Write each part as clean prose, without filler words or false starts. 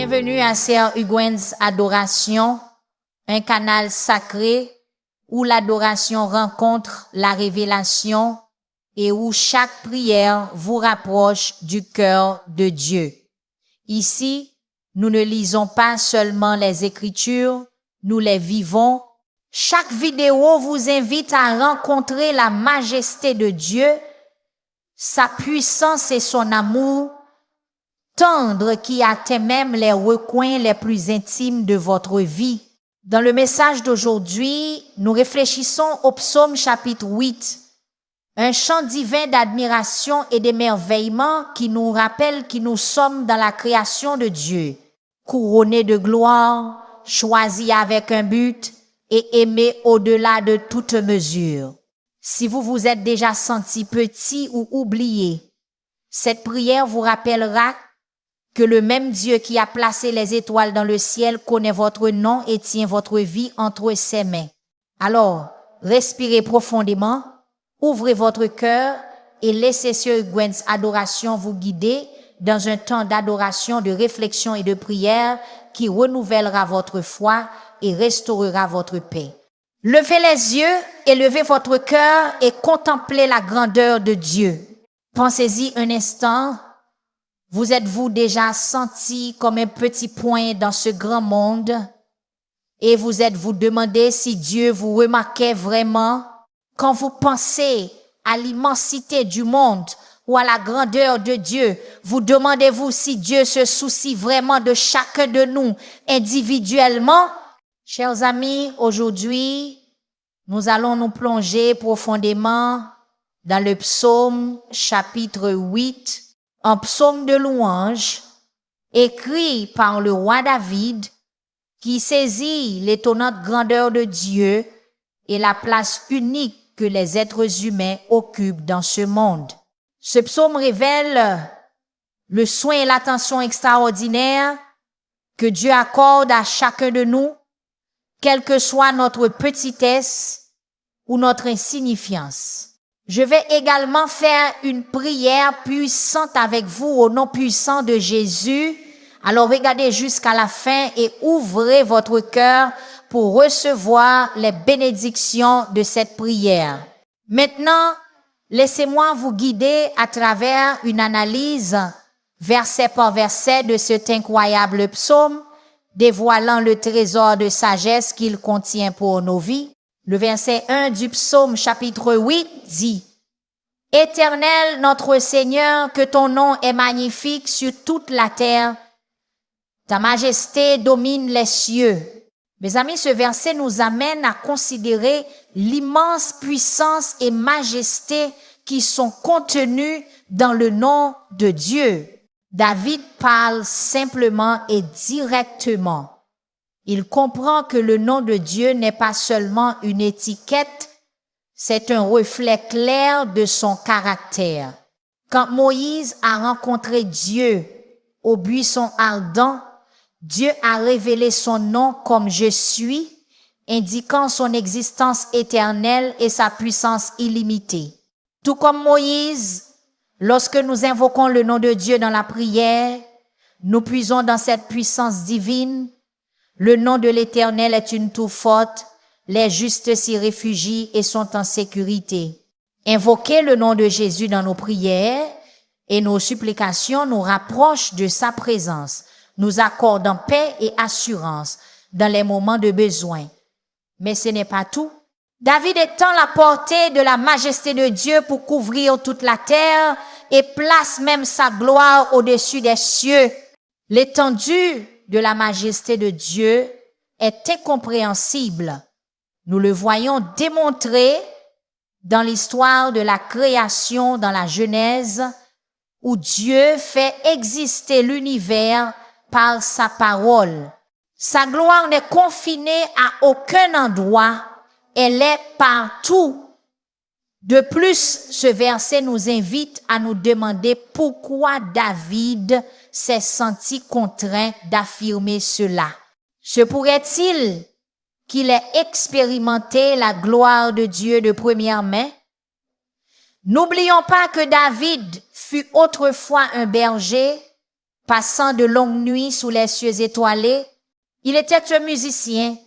Bienvenue à Sœur Hugwen's Adoration, un canal sacré où l'adoration rencontre la révélation et où chaque prière vous rapproche du cœur de Dieu. Ici, nous ne lisons pas seulement les Écritures, nous les vivons. Chaque vidéo vous invite à rencontrer la majesté de Dieu, sa puissance et son amour tendre qui atteint même les recoins les plus intimes de votre vie. Dans le message d'aujourd'hui, nous réfléchissons au psaume chapitre 8, un chant divin d'admiration et d'émerveillement qui nous rappelle que nous sommes dans la création de Dieu, couronnés de gloire, choisis avec un but et aimés au-delà de toute mesure. Si vous vous êtes déjà senti petit ou oublié, cette prière vous rappellera que le même Dieu qui a placé les étoiles dans le ciel connaît votre nom et tient votre vie entre ses mains. Alors, respirez profondément, ouvrez votre cœur et laissez Sœur Hugwen's Adoration vous guider dans un temps d'adoration, de réflexion et de prière qui renouvellera votre foi et restaurera votre paix. Levez les yeux, élevez votre cœur et contemplez la grandeur de Dieu. Pensez-y un instant. Vous êtes-vous déjà senti comme un petit point dans ce grand monde et vous êtes-vous demandé si Dieu vous remarquait vraiment quand vous pensez à l'immensité du monde ou à la grandeur de Dieu? Vous demandez-vous si Dieu se soucie vraiment de chacun de nous individuellement? Chers amis, aujourd'hui, nous allons nous plonger profondément dans le psaume chapitre 8, un psaume de louange écrit par le roi David qui saisit l'étonnante grandeur de Dieu et la place unique que les êtres humains occupent dans ce monde. Ce psaume révèle le soin et l'attention extraordinaire que Dieu accorde à chacun de nous, quelle que soit notre petitesse ou notre insignifiance. Je vais également faire une prière puissante avec vous au nom puissant de Jésus. Alors regardez jusqu'à la fin et ouvrez votre cœur pour recevoir les bénédictions de cette prière. Maintenant, laissez-moi vous guider à travers une analyse verset par verset de cet incroyable psaume, dévoilant le trésor de sagesse qu'il contient pour nos vies. Le verset 1 du psaume chapitre 8 dit: « Éternel notre Seigneur, que ton nom est magnifique sur toute la terre. Ta majesté domine les cieux. » Mes amis, ce verset nous amène à considérer l'immense puissance et majesté qui sont contenues dans le nom de Dieu. David parle simplement et directement. Il comprend que le nom de Dieu n'est pas seulement une étiquette, c'est un reflet clair de son caractère. Quand Moïse a rencontré Dieu au buisson ardent, Dieu a révélé son nom comme « Je suis », indiquant son existence éternelle et sa puissance illimitée. Tout comme Moïse, lorsque nous invoquons le nom de Dieu dans la prière, nous puisons dans cette puissance divine. Le nom de l'Éternel est une tour forte, les justes s'y réfugient et sont en sécurité. Invoquer le nom de Jésus dans nos prières et nos supplications nous rapproche de sa présence, nous accordant paix et assurance dans les moments de besoin. Mais ce n'est pas tout. David étend la portée de la majesté de Dieu pour couvrir toute la terre et place même sa gloire au-dessus des cieux. L'étendue de la majesté de Dieu est incompréhensible. Nous le voyons démontré dans l'histoire de la création dans la Genèse, où Dieu fait exister l'univers par sa parole. Sa gloire n'est confinée à aucun endroit, elle est partout. De plus, ce verset nous invite à nous demander pourquoi David s'est senti contraint d'affirmer cela. Se pourrait-il qu'il ait expérimenté la gloire de Dieu de première main? N'oublions pas que David fut autrefois un berger, passant de longues nuits sous les cieux étoilés, il était un musicien,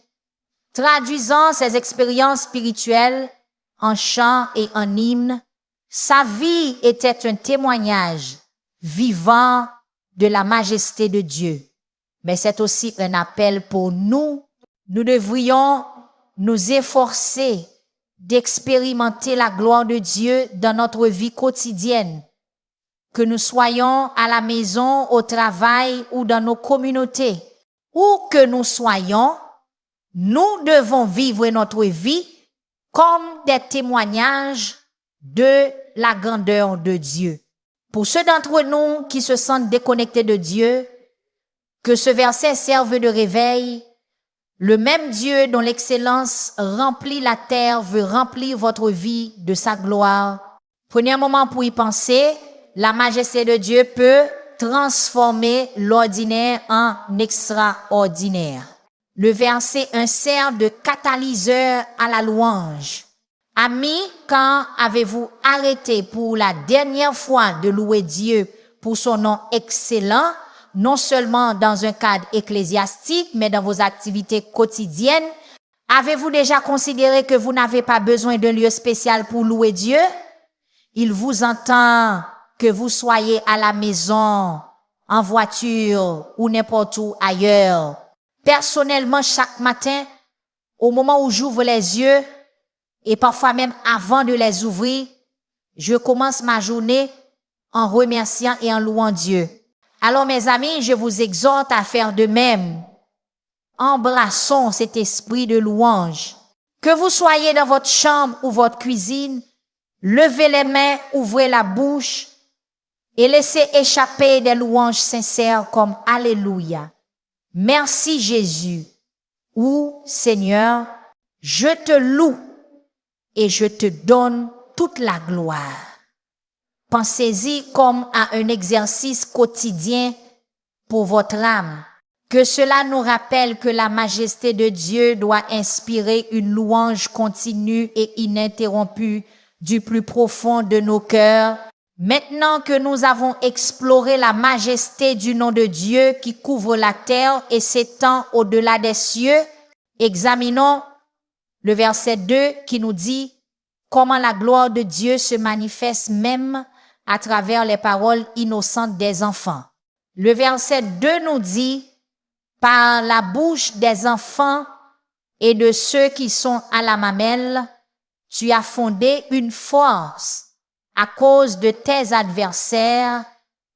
traduisant ses expériences spirituelles en chants et en hymnes. Sa vie était un témoignage vivant de la majesté de Dieu. Mais c'est aussi un appel pour nous. Nous devrions nous efforcer d'expérimenter la gloire de Dieu dans notre vie quotidienne. Que nous soyons à la maison, au travail ou dans nos communautés, où que nous soyons, nous devons vivre notre vie comme des témoignages de la grandeur de Dieu. Pour ceux d'entre nous qui se sentent déconnectés de Dieu, que ce verset serve de réveil. Le même Dieu dont l'excellence remplit la terre veut remplir votre vie de sa gloire. Prenez un moment pour y penser. La majesté de Dieu peut transformer l'ordinaire en extraordinaire. Le verset 1 sert de catalyseur à la louange. Amis, quand avez-vous arrêté pour la dernière fois de louer Dieu pour son nom excellent, non seulement dans un cadre ecclésiastique, mais dans vos activités quotidiennes? Avez-vous déjà considéré que vous n'avez pas besoin d'un lieu spécial pour louer Dieu? Il vous entend que vous soyez à la maison, en voiture ou n'importe où ailleurs. Personnellement, chaque matin, au moment où j'ouvre les yeux, et parfois même avant de les ouvrir, je commence ma journée en remerciant et en louant Dieu. Alors mes amis, je vous exhorte à faire de même. Embrassons cet esprit de louange. Que vous soyez dans votre chambre ou votre cuisine, levez les mains, ouvrez la bouche et laissez échapper des louanges sincères comme Alléluia. Merci Jésus. Ou Seigneur, je te loue et je te donne toute la gloire. Pensez-y comme à un exercice quotidien pour votre âme. Que cela nous rappelle que la majesté de Dieu doit inspirer une louange continue et ininterrompue du plus profond de nos cœurs. Maintenant que nous avons exploré la majesté du nom de Dieu qui couvre la terre et s'étend au-delà des cieux, examinons le verset 2 qui nous dit comment la gloire de Dieu se manifeste même à travers les paroles innocentes des enfants. Le verset 2 nous dit par la bouche des enfants et de ceux qui sont à la mamelle, tu as fondé une force à cause de tes adversaires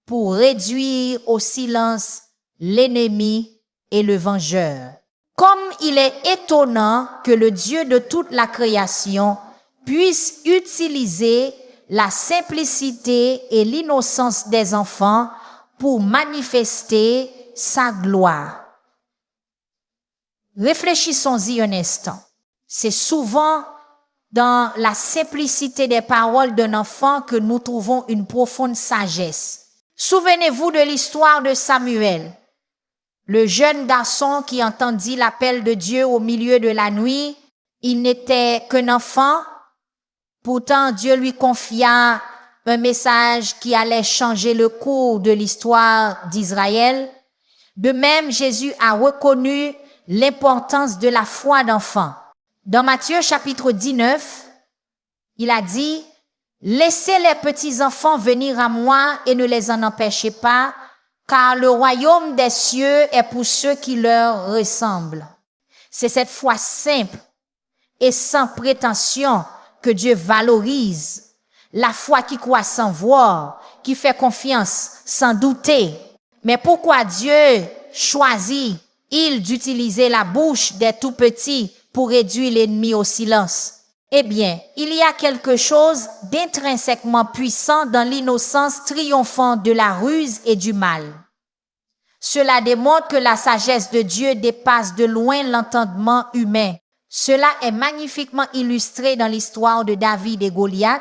pour réduire au silence l'ennemi et le vengeur. Comme il est étonnant que le Dieu de toute la création puisse utiliser la simplicité et l'innocence des enfants pour manifester sa gloire. Réfléchissons-y un instant. C'est souvent dans la simplicité des paroles d'un enfant que nous trouvons une profonde sagesse. Souvenez-vous de l'histoire de Samuel, le jeune garçon qui entendit l'appel de Dieu au milieu de la nuit. Il n'était qu'un enfant, pourtant Dieu lui confia un message qui allait changer le cours de l'histoire d'Israël. De même, Jésus a reconnu l'importance de la foi d'enfant. Dans Matthieu chapitre 19, il a dit « Laissez les petits enfants venir à moi et ne les en empêchez pas, car le royaume des cieux est pour ceux qui leur ressemblent. » C'est cette foi simple et sans prétention que Dieu valorise. La foi qui croit sans voir, qui fait confiance sans douter. Mais pourquoi Dieu choisit-il d'utiliser la bouche des tout-petits pour réduire l'ennemi au silence? Eh bien, il y a quelque chose d'intrinsèquement puissant dans l'innocence triomphante de la ruse et du mal. Cela démontre que la sagesse de Dieu dépasse de loin l'entendement humain. Cela est magnifiquement illustré dans l'histoire de David et Goliath.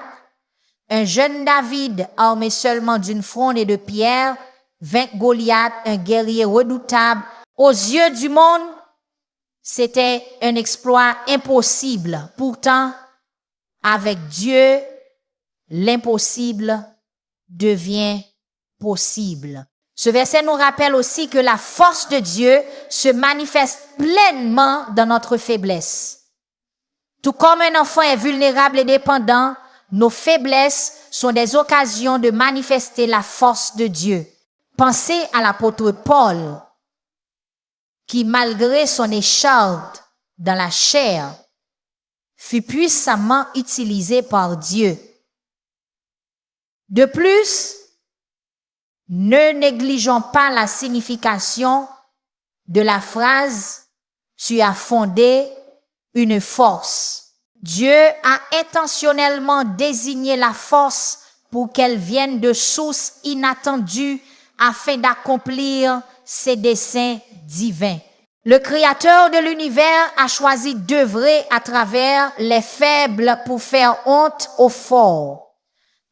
Un jeune David, armé seulement d'une fronde et de pierres, vainc Goliath, un guerrier redoutable. Aux yeux du monde, c'était un exploit impossible. Pourtant, avec Dieu, l'impossible devient possible. Ce verset nous rappelle aussi que la force de Dieu se manifeste pleinement dans notre faiblesse. Tout comme un enfant est vulnérable et dépendant, nos faiblesses sont des occasions de manifester la force de Dieu. Pensez à l'apôtre Paul, qui malgré son écharpe dans la chair, fut puissamment utilisé par Dieu. De plus, ne négligeons pas la signification de la phrase « Tu as fondé une force ». Dieu a intentionnellement désigné la force pour qu'elle vienne de sources inattendues afin d'accomplir ses desseins divins. Le Créateur de l'univers a choisi d'œuvrer à travers les faibles pour faire honte aux forts,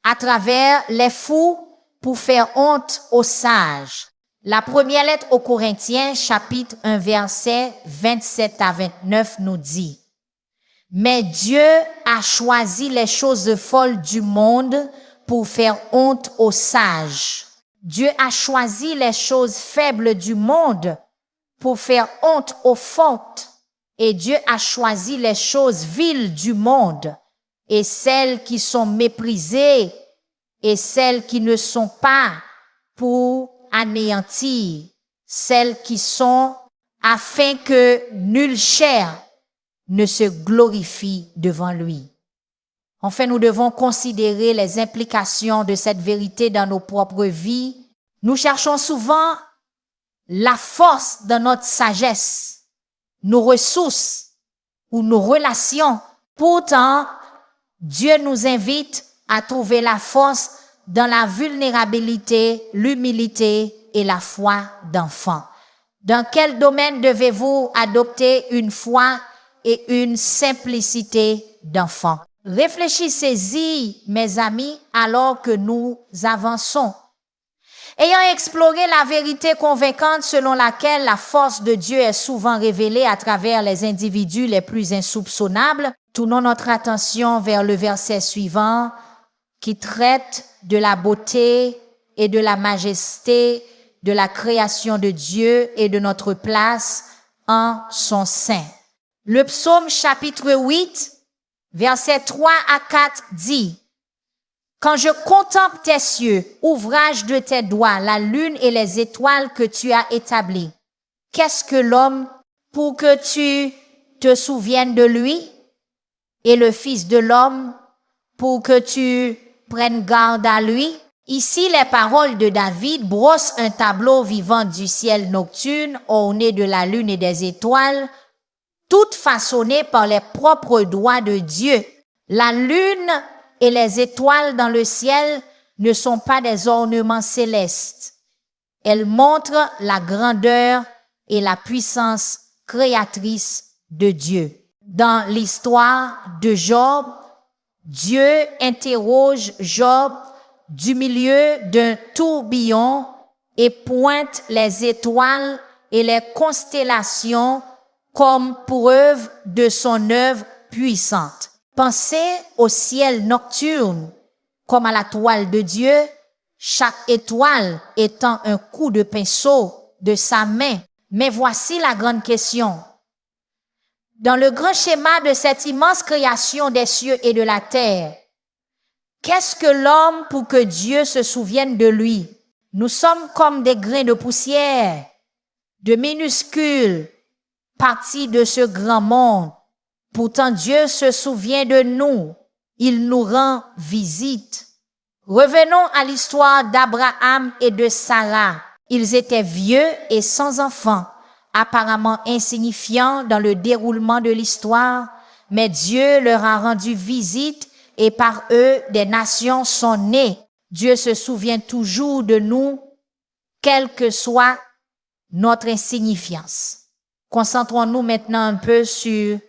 à travers les fous pour faire honte aux sages. La première lettre aux Corinthiens, chapitre 1, verset 27 à 29 nous dit: Mais Dieu a choisi les choses folles du monde pour faire honte aux sages. Dieu a choisi les choses faibles du monde pour faire honte aux fortes. Et Dieu a choisi les choses viles du monde et celles qui sont méprisées et celles qui ne sont pas pour anéantir, celles qui sont afin que nulle chair ne se glorifie devant lui. Enfin, nous devons considérer les implications de cette vérité dans nos propres vies. Nous cherchons souvent la force dans notre sagesse, nos ressources ou nos relations. Pourtant, Dieu nous invite à trouver la force dans la vulnérabilité, l'humilité et la foi d'enfant. Dans quel domaine devez-vous adopter une foi et une simplicité d'enfant? Réfléchissez-y, mes amis, alors que nous avançons. Ayant exploré la vérité convaincante selon laquelle la force de Dieu est souvent révélée à travers les individus les plus insoupçonnables, tournons notre attention vers le verset suivant qui traite de la beauté et de la majesté de la création de Dieu et de notre place en son sein. Le psaume chapitre 8, versets 3 à 4 dit: Quand je contemple tes cieux, ouvrage de tes doigts, la lune et les étoiles que tu as établies, qu'est-ce que l'homme pour que tu te souviennes de lui, et le Fils de l'homme pour que tu prennes garde à lui? Ici, les paroles de David brossent un tableau vivant du ciel nocturne, orné de la lune et des étoiles, toutes façonnées par les propres doigts de Dieu. La lune et les étoiles dans le ciel ne sont pas des ornements célestes. Elles montrent la grandeur et la puissance créatrice de Dieu. Dans l'histoire de Job, Dieu interroge Job du milieu d'un tourbillon et pointe les étoiles et les constellations comme preuve de son œuvre puissante. Pensez au ciel nocturne comme à la toile de Dieu, chaque étoile étant un coup de pinceau de sa main. Mais voici la grande question. Dans le grand schéma de cette immense création des cieux et de la terre, qu'est-ce que l'homme pour que Dieu se souvienne de lui? Nous sommes comme des grains de poussière, de minuscules parties de ce grand monde. Pourtant, Dieu se souvient de nous. Il nous rend visite. Revenons à l'histoire d'Abraham et de Sarah. Ils étaient vieux et sans enfants, apparemment insignifiants dans le déroulement de l'histoire, mais Dieu leur a rendu visite et par eux, des nations sont nées. Dieu se souvient toujours de nous, quelle que soit notre insignifiance. Concentrons-nous maintenant un peu sur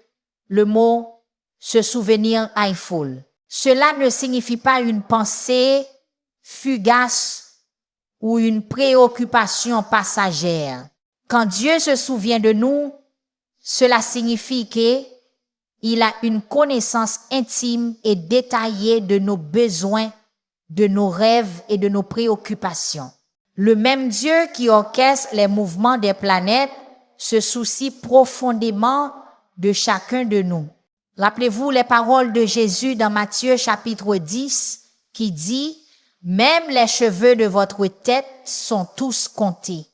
le mot « se souvenir full ». Cela ne signifie pas une pensée fugace ou une préoccupation passagère. Quand Dieu se souvient de nous, cela signifie qu'il a une connaissance intime et détaillée de nos besoins, de nos rêves et de nos préoccupations. Le même Dieu qui orchestre les mouvements des planètes se soucie profondément de chacun de nous. Rappelez-vous les paroles de Jésus dans Matthieu chapitre 10 qui dit « Même les cheveux de votre tête sont tous comptés ».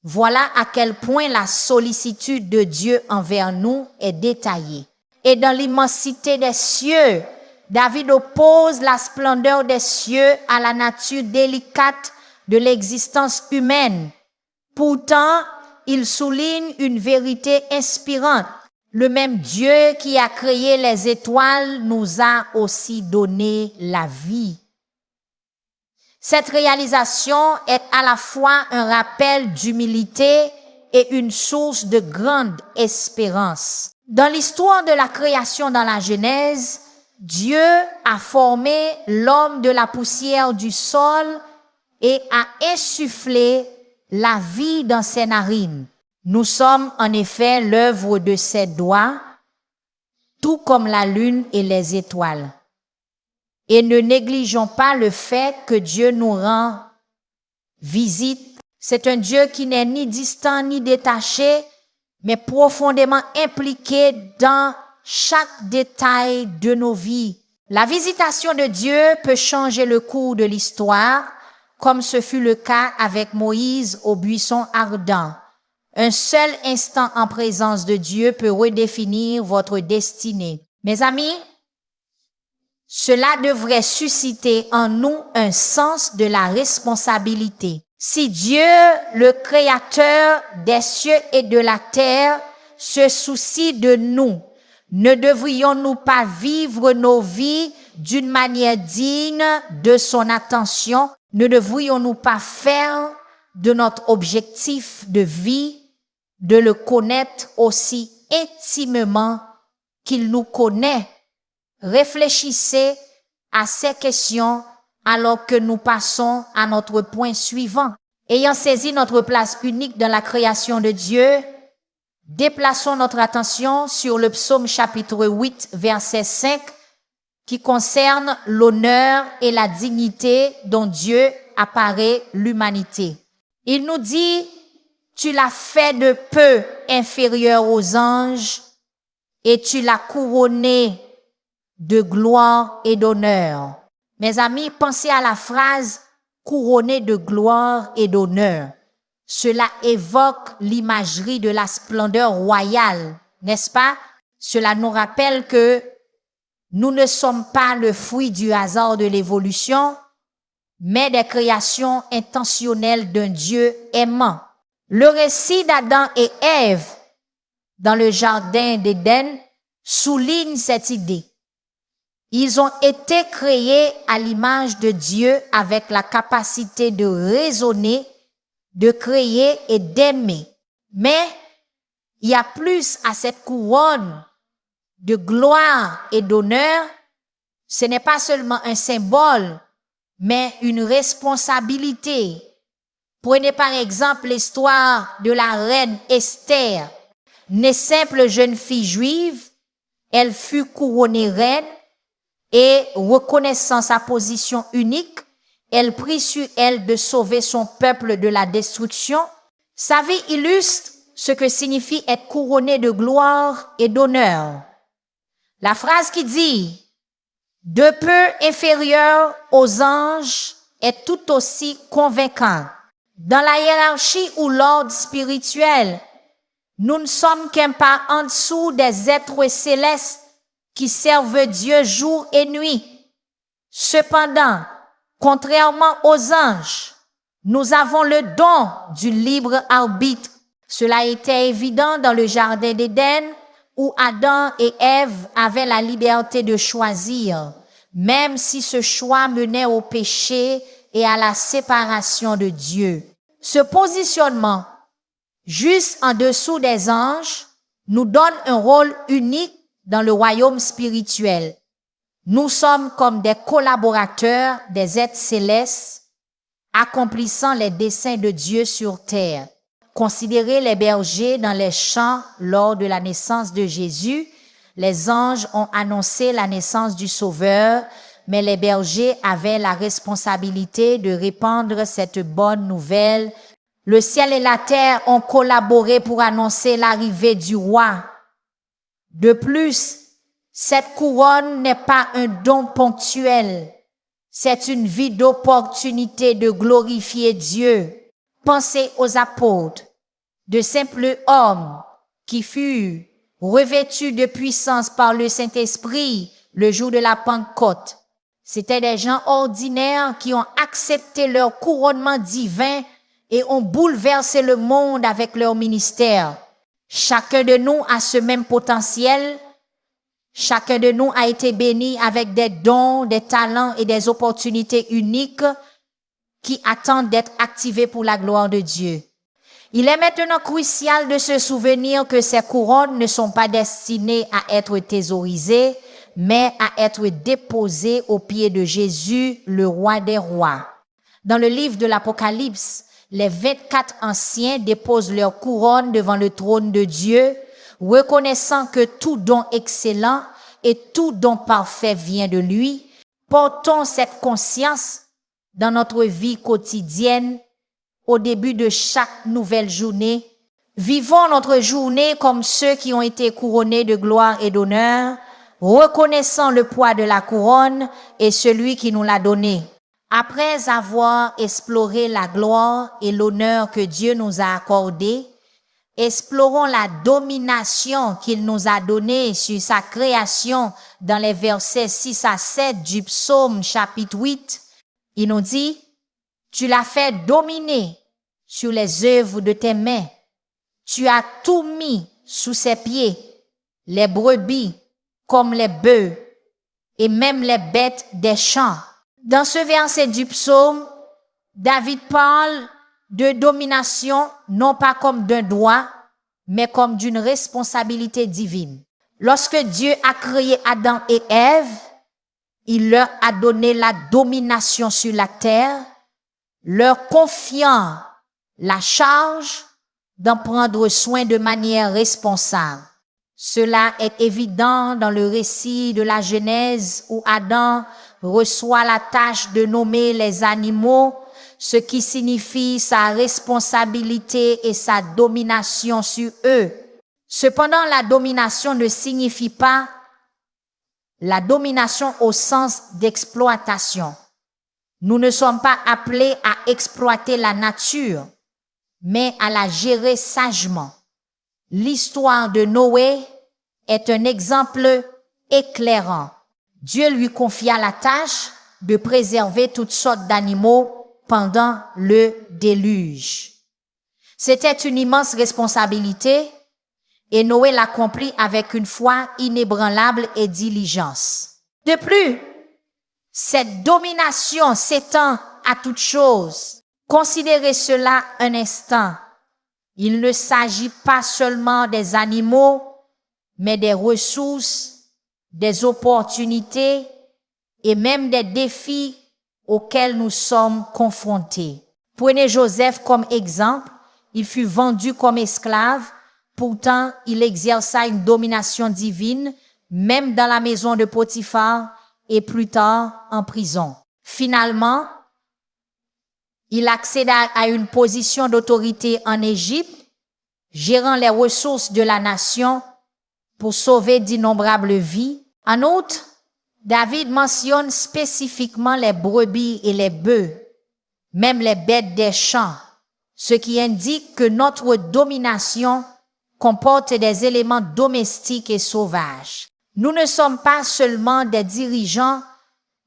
Voilà à quel point la sollicitude de Dieu envers nous est détaillée. Et dans l'immensité des cieux, David oppose la splendeur des cieux à la nature délicate de l'existence humaine. Pourtant, il souligne une vérité inspirante. Le même Dieu qui a créé les étoiles nous a aussi donné la vie. Cette réalisation est à la fois un rappel d'humilité et une source de grande espérance. Dans l'histoire de la création dans la Genèse, Dieu a formé l'homme de la poussière du sol et a insufflé la vie dans ses narines. Nous sommes en effet l'œuvre de ses doigts, tout comme la lune et les étoiles. Et ne négligeons pas le fait que Dieu nous rend visite. C'est un Dieu qui n'est ni distant ni détaché, mais profondément impliqué dans chaque détail de nos vies. La visitation de Dieu peut changer le cours de l'histoire, comme ce fut le cas avec Moïse au buisson ardent. Un seul instant en présence de Dieu peut redéfinir votre destinée. Mes amis, cela devrait susciter en nous un sens de la responsabilité. Si Dieu, le Créateur des cieux et de la terre, se soucie de nous, ne devrions-nous pas vivre nos vies d'une manière digne de son attention? Ne devrions-nous pas faire de notre objectif de vie de le connaître aussi intimement qu'il nous connaît? Réfléchissez à ces questions alors que nous passons à notre point suivant. Ayant saisi notre place unique dans la création de Dieu, déplaçons notre attention sur le psaume chapitre 8, verset 5, qui concerne l'honneur et la dignité dont Dieu apparaît l'humanité. Il nous dit, « Tu l'as fait de peu inférieur aux anges et tu l'as couronné de gloire et d'honneur. » Mes amis, pensez à la phrase « couronné de gloire et d'honneur ». Cela évoque l'imagerie de la splendeur royale, n'est-ce pas? Cela nous rappelle que nous ne sommes pas le fruit du hasard de l'évolution, mais des créations intentionnelles d'un Dieu aimant. Le récit d'Adam et Ève dans le jardin d'Éden souligne cette idée. Ils ont été créés à l'image de Dieu avec la capacité de raisonner, de créer et d'aimer. Mais il y a plus à cette couronne de gloire et d'honneur. Ce n'est pas seulement un symbole, mais une responsabilité. Prenez par exemple l'histoire de la reine Esther. Née simple jeune fille juive, elle fut couronnée reine et reconnaissant sa position unique, elle prit sur elle de sauver son peuple de la destruction. Sa vie illustre ce que signifie être couronné de gloire et d'honneur. La phrase qui dit « de peu inférieur aux anges » est tout aussi convaincante. Dans la hiérarchie ou l'ordre spirituel, nous ne sommes qu'un pas en dessous des êtres célestes qui servent Dieu jour et nuit. Cependant, contrairement aux anges, nous avons le don du libre arbitre. Cela était évident dans le jardin d'Éden où Adam et Ève avaient la liberté de choisir, même si ce choix menait au péché et à la séparation de Dieu. Ce positionnement, juste en dessous des anges, nous donne un rôle unique dans le royaume spirituel. Nous sommes comme des collaborateurs des êtres célestes, accomplissant les desseins de Dieu sur terre. Considérez les bergers dans les champs lors de la naissance de Jésus. Les anges ont annoncé la naissance du Sauveur, mais les bergers avaient la responsabilité de répandre cette bonne nouvelle. Le ciel et la terre ont collaboré pour annoncer l'arrivée du roi. De plus, cette couronne n'est pas un don ponctuel. C'est une vie d'opportunité de glorifier Dieu. Pensez aux apôtres, de simples hommes qui furent revêtus de puissance par le Saint-Esprit le jour de la Pentecôte. C'étaient des gens ordinaires qui ont accepté leur couronnement divin et ont bouleversé le monde avec leur ministère. Chacun de nous a ce même potentiel. Chacun de nous a été béni avec des dons, des talents et des opportunités uniques qui attendent d'être activés pour la gloire de Dieu. Il est maintenant crucial de se souvenir que ces couronnes ne sont pas destinées à être thésaurisées, mais à être déposées aux pieds de Jésus, le roi des rois. Dans le livre de l'Apocalypse, les 24 anciens déposent leurs couronnes devant le trône de Dieu, reconnaissant que tout don excellent et tout don parfait vient de lui. Portons cette conscience dans notre vie quotidienne au début de chaque nouvelle journée. Vivons notre journée comme ceux qui ont été couronnés de gloire et d'honneur, reconnaissant le poids de la couronne et celui qui nous l'a donné. Après avoir exploré la gloire et l'honneur que Dieu nous a accordés, explorons la domination qu'il nous a donnée sur sa création dans les versets 6 à 7 du psaume chapitre 8. Il nous dit, « Tu l'as fait dominer sur les œuvres de tes mains. Tu as tout mis sous ses pieds, les brebis comme les bœufs et même les bêtes des champs. » Dans ce verset du psaume, David parle de domination non pas comme d'un droit, mais comme d'une responsabilité divine. Lorsque Dieu a créé Adam et Ève, il leur a donné la domination sur la terre, leur confiant la charge d'en prendre soin de manière responsable. Cela est évident dans le récit de la Genèse où Adam reçoit la tâche de nommer les animaux, ce qui signifie sa responsabilité et sa domination sur eux. Cependant, la domination ne signifie pas la domination au sens d'exploitation. Nous ne sommes pas appelés à exploiter la nature, mais à la gérer sagement. L'histoire de Noé est un exemple éclairant. Dieu lui confia la tâche de préserver toutes sortes d'animaux pendant le déluge. C'était une immense responsabilité et Noé l'accomplit avec une foi inébranlable et diligence. De plus, cette domination s'étend à toutes choses. Considérez cela un instant. Il ne s'agit pas seulement des animaux, mais des ressources, des opportunités et même des défis auxquels nous sommes confrontés. Prenez Joseph comme exemple. Il fut vendu comme esclave. Pourtant, il exerça une domination divine, même dans la maison de Potiphar et plus tard en prison. Finalement, il accéda à une position d'autorité en Égypte, gérant les ressources de la nation pour sauver d'innombrables vies. En outre, David mentionne spécifiquement les brebis et les bœufs, même les bêtes des champs, ce qui indique que notre domination comporte des éléments domestiques et sauvages. Nous ne sommes pas seulement des dirigeants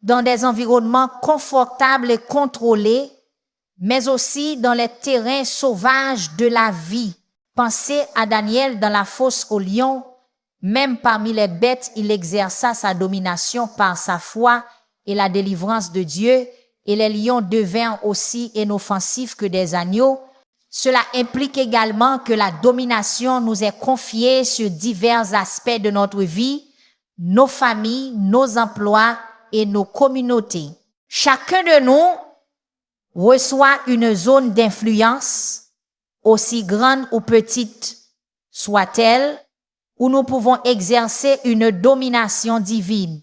dans des environnements confortables et contrôlés, mais aussi dans les terrains sauvages de la vie. Pensez à Daniel dans la fosse aux lions. Même parmi les bêtes, il exerça sa domination par sa foi et la délivrance de Dieu, et les lions devinrent aussi inoffensifs que des agneaux. Cela implique également que la domination nous est confiée sur divers aspects de notre vie, nos familles, nos emplois et nos communautés. Chacun de nous reçoit une zone d'influence, aussi grande ou petite soit-elle, où nous pouvons exercer une domination divine.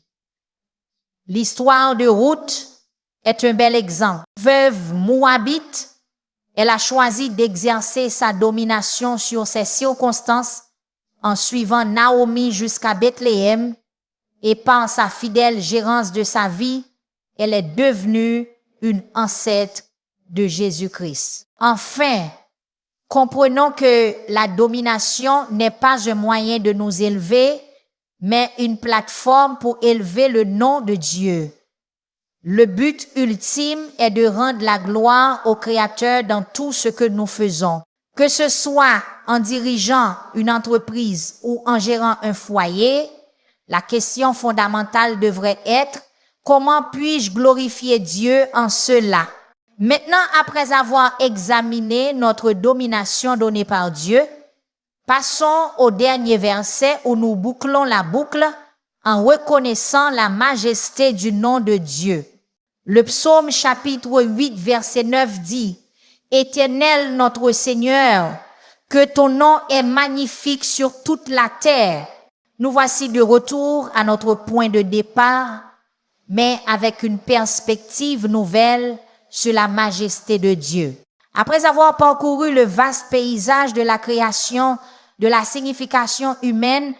L'histoire de Ruth est un bel exemple. Veuve moabite, elle a choisi d'exercer sa domination sur ses circonstances en suivant Naomi jusqu'à Bethléem et par sa fidèle gérance de sa vie, elle est devenue une ancêtre de Jésus-Christ. Enfin, comprenons que la domination n'est pas un moyen de nous élever, mais une plateforme pour élever le nom de Dieu. Le but ultime est de rendre la gloire au Créateur dans tout ce que nous faisons. Que ce soit en dirigeant une entreprise ou en gérant un foyer, la question fondamentale devrait être comment puis-je glorifier Dieu en cela? Maintenant, après avoir examiné notre domination donnée par Dieu, passons au dernier verset où nous bouclons la boucle en reconnaissant la majesté du nom de Dieu. Le psaume chapitre 8 verset 9 dit « Éternel notre Seigneur, que ton nom est magnifique sur toute la terre. » Nous voici de retour à notre point de départ, mais avec une perspective nouvelle sur la majesté de Dieu. Après avoir parcouru le vaste paysage de la création, de la signification humaine,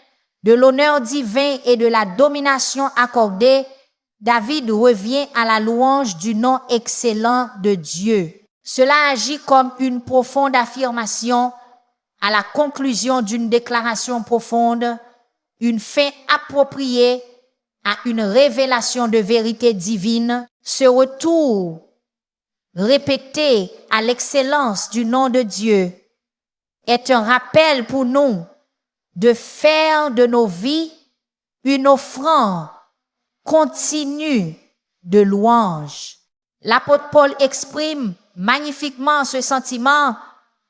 de l'honneur divin et de la domination accordée, David revient à la louange du nom excellent de Dieu. Cela agit comme une profonde affirmation à la conclusion d'une déclaration profonde, une fin appropriée à une révélation de vérité divine. Ce retour répété à l'excellence du nom de Dieu est un rappel pour nous de faire de nos vies une offrande continue de louange. L'apôtre Paul exprime magnifiquement ce sentiment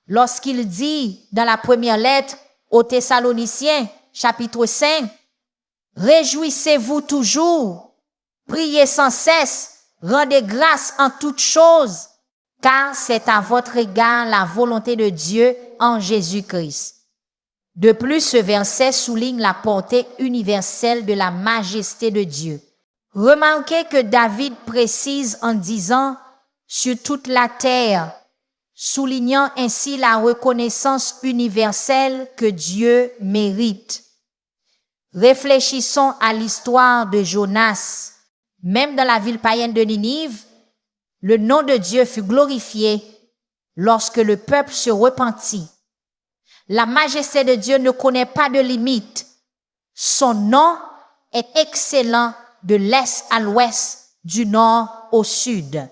lorsqu'il dit dans la première lettre aux Thessaloniciens, chapitre 5, « Réjouissez-vous toujours, priez sans cesse, rendez grâce en toutes choses, car c'est à votre égard la volonté de Dieu en Jésus-Christ. » De plus, ce verset souligne la portée universelle de la majesté de Dieu. Remarquez que David précise en disant « sur toute la terre », soulignant ainsi la reconnaissance universelle que Dieu mérite. Réfléchissons à l'histoire de Jonas. Même dans la ville païenne de Ninive, le nom de Dieu fut glorifié lorsque le peuple se repentit. La majesté de Dieu ne connaît pas de limite. Son nom est excellent de l'est à l'ouest, du nord au sud.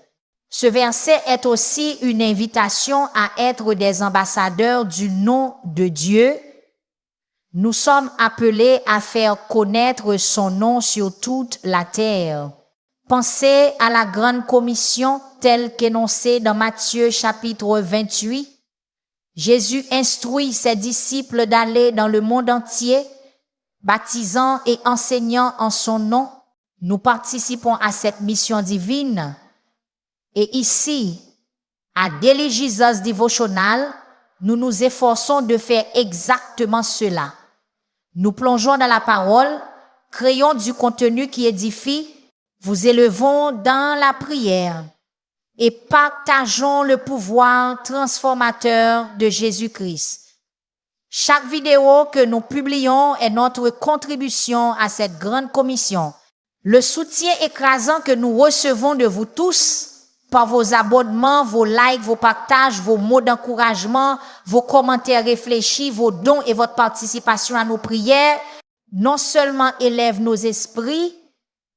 Ce verset est aussi une invitation à être des ambassadeurs du nom de Dieu. Nous sommes appelés à faire connaître son nom sur toute la terre. Pensez à la grande commission telle qu'énoncée dans Matthieu chapitre 28. Jésus instruit ses disciples d'aller dans le monde entier, baptisant et enseignant en son nom. Nous participons à cette mission divine. Et ici, à Daily Jesus Devotional, nous nous efforçons de faire exactement cela. Nous plongeons dans la parole, créons du contenu qui édifie, vous élevons dans la prière et partageons le pouvoir transformateur de Jésus-Christ. Chaque vidéo que nous publions est notre contribution à cette grande commission. Le soutien écrasant que nous recevons de vous tous, par vos abonnements, vos likes, vos partages, vos mots d'encouragement, vos commentaires réfléchis, vos dons et votre participation à nos prières, non seulement élève nos esprits,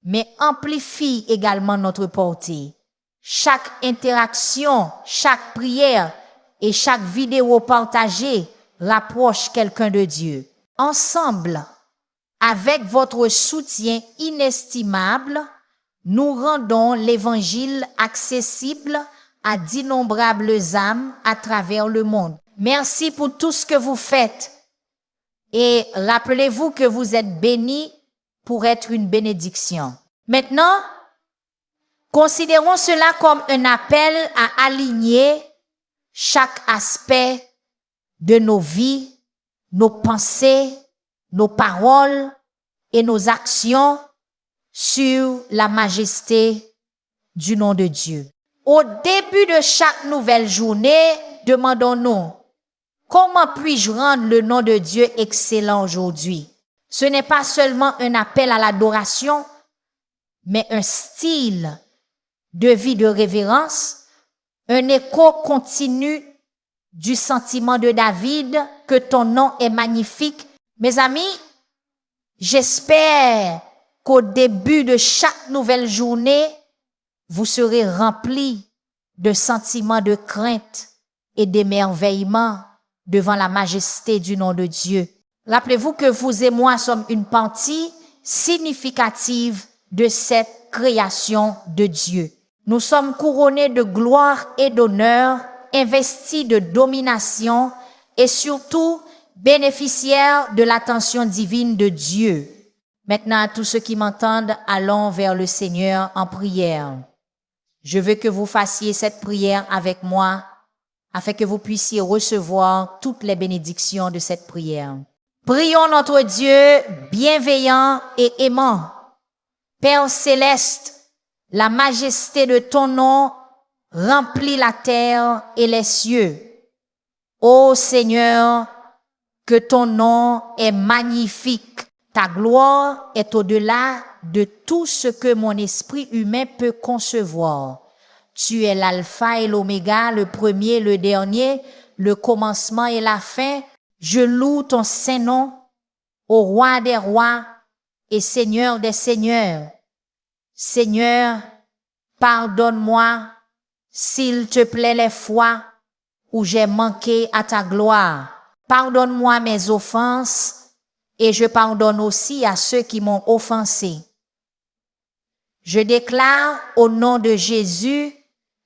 mais amplifie également notre portée. Chaque interaction, chaque prière et chaque vidéo partagée rapproche quelqu'un de Dieu. Ensemble, avec votre soutien inestimable, nous rendons l'Évangile accessible à d'innombrables âmes à travers le monde. Merci pour tout ce que vous faites. Et rappelez-vous que vous êtes bénis pour être une bénédiction. Maintenant, considérons cela comme un appel à aligner chaque aspect de nos vies, nos pensées, nos paroles et nos actions sur la majesté du nom de Dieu. Au début de chaque nouvelle journée, demandons-nous, comment puis-je rendre le nom de Dieu excellent aujourd'hui? Ce n'est pas seulement un appel à l'adoration, mais un style de vie de révérence, un écho continu du sentiment de David que ton nom est magnifique. Mes amis, j'espère qu'au début de chaque nouvelle journée, vous serez remplis de sentiments de crainte et d'émerveillement devant la majesté du nom de Dieu. Rappelez-vous que vous et moi sommes une partie significative de cette création de Dieu. Nous sommes couronnés de gloire et d'honneur, investis de domination et surtout bénéficiaires de l'attention divine de Dieu. Maintenant, à tous ceux qui m'entendent, allons vers le Seigneur en prière. Je veux que vous fassiez cette prière avec moi afin que vous puissiez recevoir toutes les bénédictions de cette prière. Prions notre Dieu bienveillant et aimant. Père céleste, la majesté de ton nom remplit la terre et les cieux. Ô Seigneur, que ton nom est magnifique. Ta gloire est au-delà de tout ce que mon esprit humain peut concevoir. Tu es l'alpha et l'oméga, le premier, le dernier, le commencement et la fin. Je loue ton saint nom, ô roi des rois et seigneur des seigneurs. Seigneur, pardonne-moi, s'il te plaît, les fois où j'ai manqué à ta gloire. Pardonne-moi mes offenses et je pardonne aussi à ceux qui m'ont offensé. Je déclare au nom de Jésus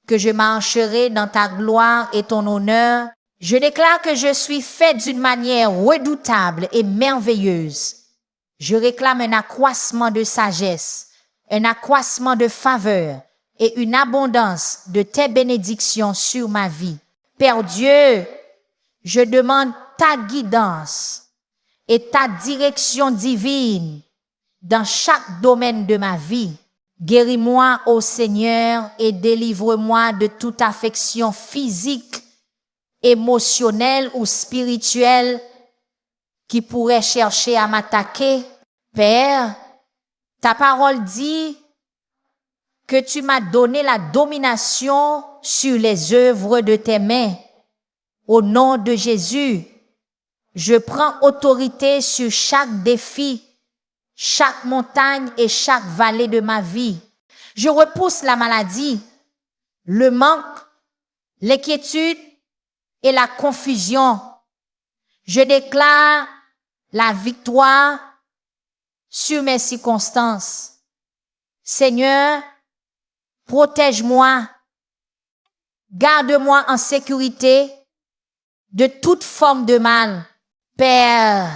que je marcherai dans ta gloire et ton honneur. Je déclare que je suis fait d'une manière redoutable et merveilleuse. Je réclame un accroissement de sagesse, un accroissement de faveur et une abondance de tes bénédictions sur ma vie. Père Dieu, je demande ta guidance et ta direction divine dans chaque domaine de ma vie. Guéris-moi, ô Seigneur, et délivre-moi de toute affection physique, émotionnelle ou spirituelle qui pourrait chercher à m'attaquer. Père, ta parole dit que tu m'as donné la domination sur les œuvres de tes mains. Au nom de Jésus, je prends autorité sur chaque défi, chaque montagne et chaque vallée de ma vie. Je repousse la maladie, le manque, l'inquiétude et la confusion. Je déclare la victoire sur mes circonstances. Seigneur, protège-moi, garde-moi en sécurité de toute forme de mal. Père,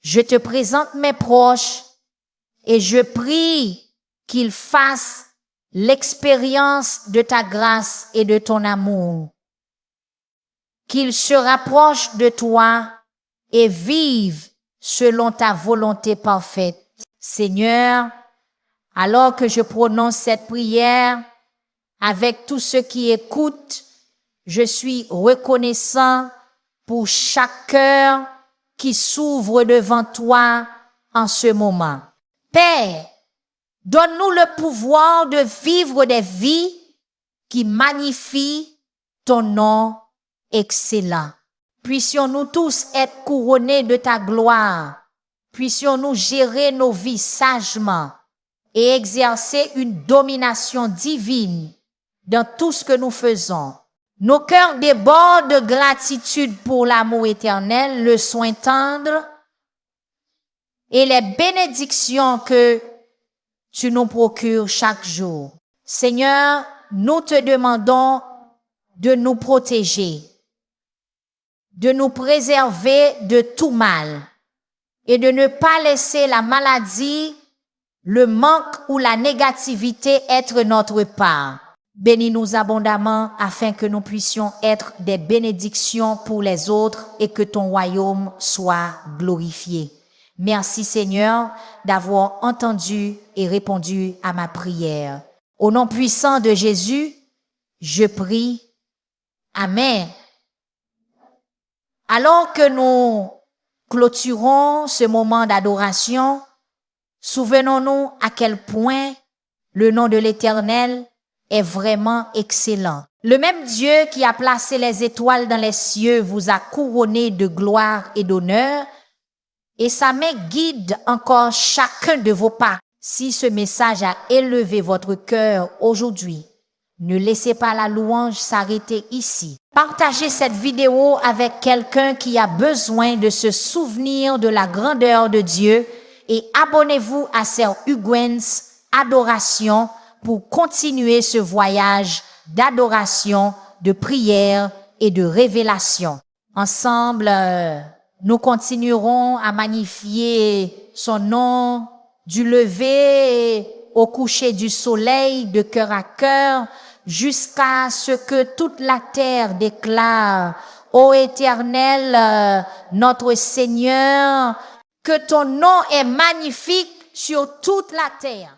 je te présente mes proches et je prie qu'ils fassent l'expérience de ta grâce et de ton amour. Qu'ils se rapprochent de toi et vivent selon ta volonté parfaite. Seigneur, alors que je prononce cette prière avec tous ceux qui écoutent, je suis reconnaissant pour chaque cœur qui s'ouvre devant toi en ce moment. Père, donne-nous le pouvoir de vivre des vies qui magnifient ton nom excellent. Puissions-nous tous être couronnés de ta gloire. Puissions-nous gérer nos vies sagement et exercer une domination divine dans tout ce que nous faisons. Nos cœurs débordent de gratitude pour l'amour éternel, le soin tendre et les bénédictions que tu nous procures chaque jour. Seigneur, nous te demandons de nous protéger, de nous préserver de tout mal et de ne pas laisser la maladie, le manque ou la négativité être notre part. Bénis-nous abondamment afin que nous puissions être des bénédictions pour les autres et que ton royaume soit glorifié. Merci Seigneur d'avoir entendu et répondu à ma prière. Au nom puissant de Jésus, je prie. Amen. Alors que nous clôturons ce moment d'adoration, souvenons-nous à quel point le nom de l'Éternel est vraiment excellent. Le même Dieu qui a placé les étoiles dans les cieux vous a couronné de gloire et d'honneur, et sa main guide encore chacun de vos pas. Si ce message a élevé votre cœur aujourd'hui, ne laissez pas la louange s'arrêter ici. Partagez cette vidéo avec quelqu'un qui a besoin de se souvenir de la grandeur de Dieu et abonnez-vous à Sœur Huguen's Adoration pour continuer ce voyage d'adoration, de prière et de révélation. Ensemble, nous continuerons à magnifier son nom du lever au coucher du soleil, de cœur à cœur, jusqu'à ce que toute la terre déclare: Ô Éternel, notre Seigneur, que ton nom est magnifique sur toute la terre.